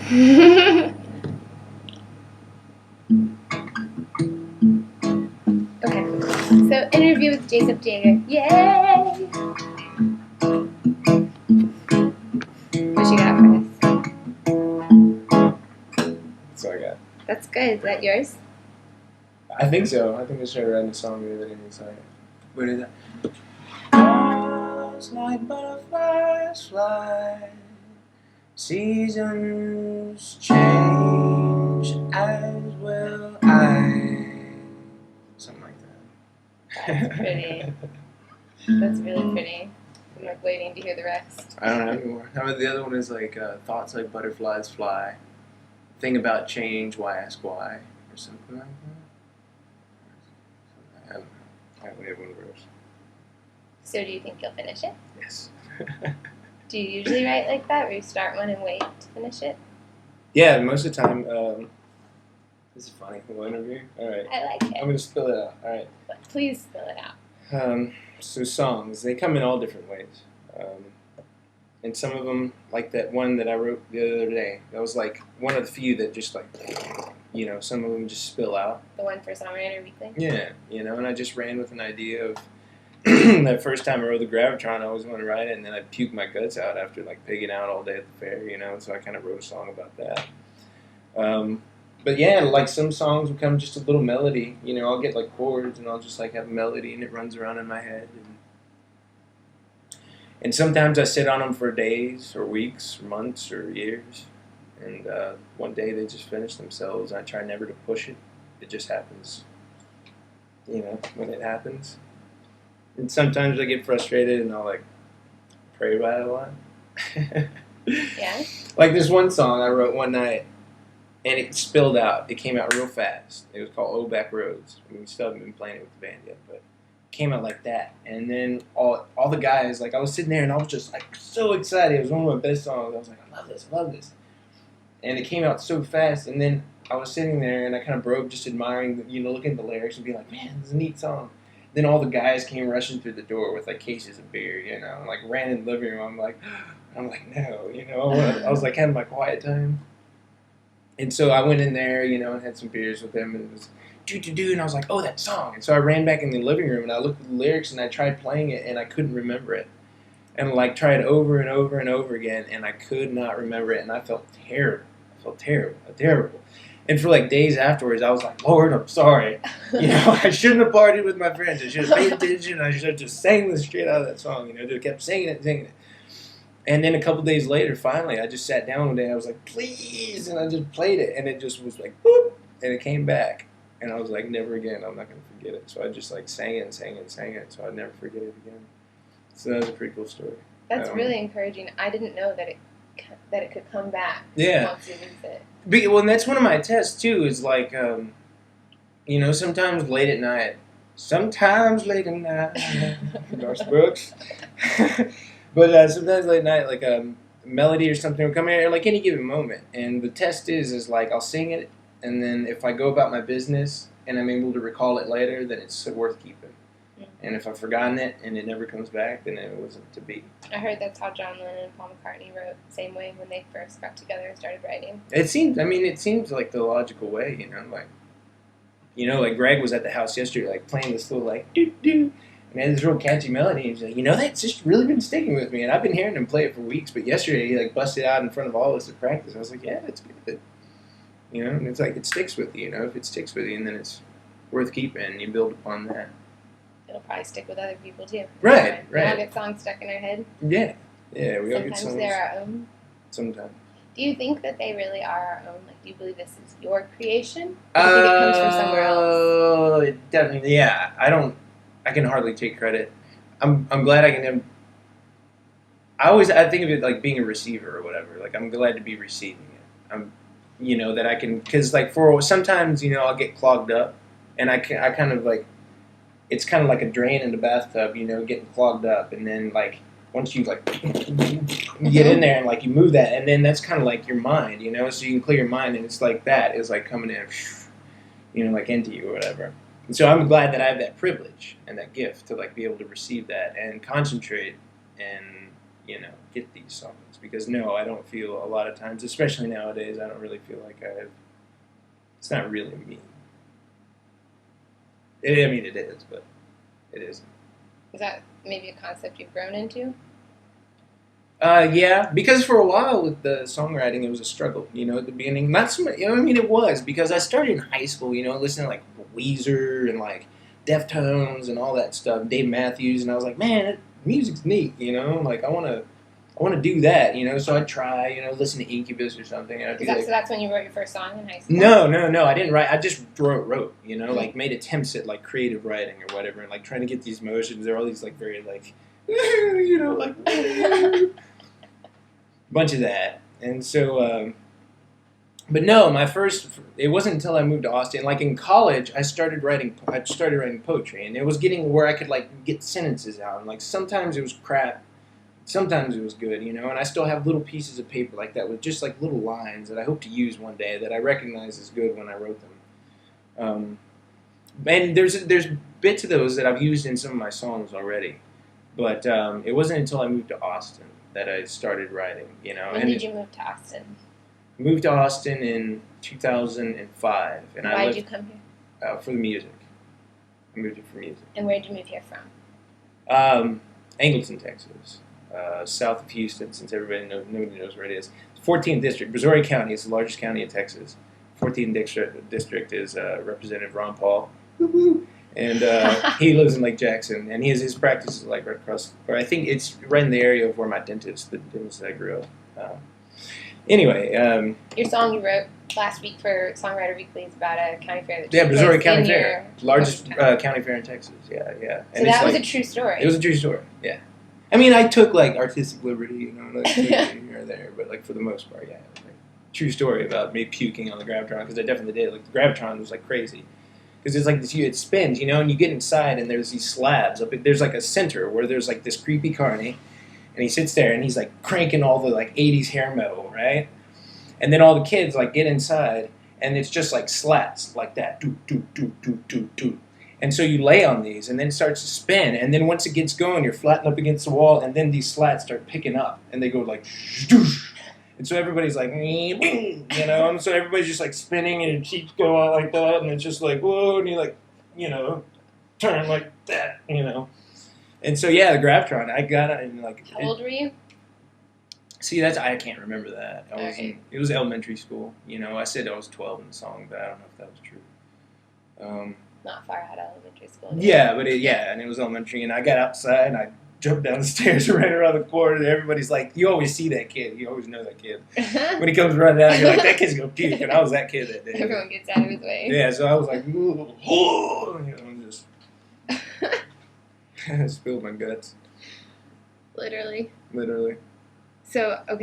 Okay, so interview with Jacob Jaeger. Yay! What you got for us? That's all I got. That's good. Is that yours? I think so. I think I started writing a song the other day. What is that? Stars like butterflies fly. Seasons change as well. Something like that. That's pretty. That's really pretty. I'm like waiting to hear the rest. I don't have any more. How about the other one is like thoughts like butterflies fly. Thing about change, why ask why? Or something like that. I don't know. We have one of those. So do you think you'll finish it? Yes. Do you usually write like that, where you start one and wait to finish it? Yeah, most of the time. This is funny. We'll interview. All right. I like it. I'm gonna spill it out. All right. But please spill it out. So songs, they come in all different ways. And some of them, like that one that I wrote the other day, that was like one of the few that just like, some of them just spill out. The one for Songwriter Weekly? Yeah, and I just ran with an idea of that first time I rode the Gravitron, I was going to ride it, and then I puked my guts out after like pigging out all day at the fair, so I kind of wrote a song about that. But yeah, like some songs will come just a little melody, I'll get like chords and I'll just like have a melody and it runs around in my head. And sometimes I sit on them for days or weeks or months or years. And one day they just finish themselves. I try never to push it. It just happens, when it happens. And sometimes I get frustrated and I'll like pray about it a lot. Yeah? Like this one song I wrote one night and it spilled out. It came out real fast. It was called Old Back Roads. We still haven't been playing it with the band yet, but came out like that. And then all the guys, like I was sitting there and I was just like so excited. It was one of my best songs. I was like, I love this. And it came out so fast. And then I was sitting there and I kind of broke just admiring, looking at the lyrics and being like, man, this is a neat song. Then all the guys came rushing through the door with like cases of beer, and like ran in the living room. I'm like, no, I was like having my quiet time. And so I went in there, and had some beers with them, and it was do, and I was like, oh, that song. And so I ran back in the living room, and I looked at the lyrics, and I tried playing it, and I couldn't remember it. And like tried over and over and over again, and I could not remember it, and I felt terrible. Terrible. And for like days afterwards, I was like, Lord, I'm sorry. I shouldn't have partied with my friends. I should have paid attention. I should have just sang the straight out of that song. Just kept singing it. And then a couple days later, finally, I just sat down one day. I was like, please. And I just played it. And it just was like, boop. And it came back. And I was like, never again. I'm not going to forget it. So I just like sang it. So I'd never forget it again. So that was a pretty cool story. That's really encouraging. I didn't know that it could come back once you lose it. Well, and that's one of my tests, too, is like, sometimes late at night, Garth Brooks, but sometimes late at night, like a melody or something will come in, or like any given moment, and the test is like I'll sing it, and then if I go about my business and I'm able to recall it later, then it's worth keeping. And if I've forgotten it and it never comes back, then it wasn't to be. I heard that's how John Lennon and Paul McCartney wrote the same way when they first got together and started writing. It seems like the logical way, like Greg was at the house yesterday, like playing this little like doo-doo, and had this real catchy melody, and he's like, that's just really been sticking with me, and I've been hearing him play it for weeks, but yesterday he like busted out in front of all of us at practice. I was like, yeah, that's good. And it's like it sticks with you, if it sticks with you, and then it's worth keeping, and you build upon that. It'll probably stick with other people too. Right. We all get songs stuck in our head. Yeah, we all get songs. Sometimes they're our own. Sometimes. Do you think that they really are our own? Like, do you believe this is your creation? Or do you think it comes from somewhere else? Oh, definitely. Yeah, I can hardly take credit. I'm glad I can. I think of it like being a receiver or whatever. Like I'm glad to be receiving it. That I can, because like sometimes I'll get clogged up, and I kind of like. It's kind of like a drain in the bathtub, getting clogged up, and then like once you like you get in there and like you move that, and then that's kind of like your mind, so you can clear your mind, and it's like that is like coming in, like into you or whatever. And so I'm glad that I have that privilege and that gift to like be able to receive that and concentrate and get these songs because no, I don't feel a lot of times, especially nowadays, I don't really feel like it's not really me. I mean, it is, but it isn't. Is that maybe a concept you've grown into? Yeah, because for a while with the songwriting, it was a struggle. At the beginning, not so much. I mean, it was because I started in high school. Listening to like Weezer and like Deftones and all that stuff, Dave Matthews, and I was like, man, music's neat. Like I want to do that. So I'd try, listen to Incubus or something. And I'd be So that's when you wrote your first song in high school? No, I didn't write. I just wrote. Like made attempts at like creative writing or whatever, and like trying to get these motions. There are all these like very like, like. Bunch of that, and so, but no, it wasn't until I moved to Austin. Like in college, I started writing poetry, and it was getting where I could like get sentences out, and like sometimes it was crap, sometimes it was good, and I still have little pieces of paper like that with just like little lines that I hope to use one day that I recognize as good when I wrote them. And there's bits of those that I've used in some of my songs already, but it wasn't until I moved to Austin that I started writing, When did you move to Austin? Moved to Austin in 2005. And why did you come here? For the music. I moved here for music. And where did you move here from? Angleton, Texas. South of Houston, since nobody knows where it is. 14th District. Missouri County is the largest county in Texas. 14th District is Representative Ron Paul. Woo-hoo. And he lives in Lake Jackson, and his practice is like right across, or I think it's right in the area of where the dentist I grew up. Anyway. Your song you wrote last week for Songwriter Weekly is about a county fair. Missouri County Fair. Largest county fair in Texas, yeah. And so that was a true story. It was a true story, yeah. I mean, I took like artistic liberty, like here or there, but like for the most part, yeah. It was, like, true story about me puking on the Gravitron, because I definitely did. Like the Gravitron was like crazy. Because it's like this, it spins, and you get inside, and there's these slabs. There's like a center where there's like this creepy carny, and he sits there, and he's like cranking all the like 80s hair metal, right? And then all the kids like get inside, and it's just like slats like that, do do do do do do. And so you lay on these, and then it starts to spin, and then once it gets going, you're flattened up against the wall, and then these slats start picking up, and they go like shoosh. And so everybody's like, and so everybody's just like spinning, and it keeps going like that, and it's just like, whoa, and you like, turn like that, And so yeah, the Gravitron, I got it, and like. How old were you? See, I can't remember that. It was elementary school, I said I was 12 in the song, but I don't know if that was true. Not far out of elementary school. Yeah, but and it was elementary, and I got outside, and I jumped down the stairs right around the corner, and everybody's like, you always see that kid. You always know that kid. When he comes running out, you're like, that kid's going to puke, and I was that kid that day. Everyone gets out of his way. Yeah, so I was like, just spilled my guts. Literally. Literally. So, okay.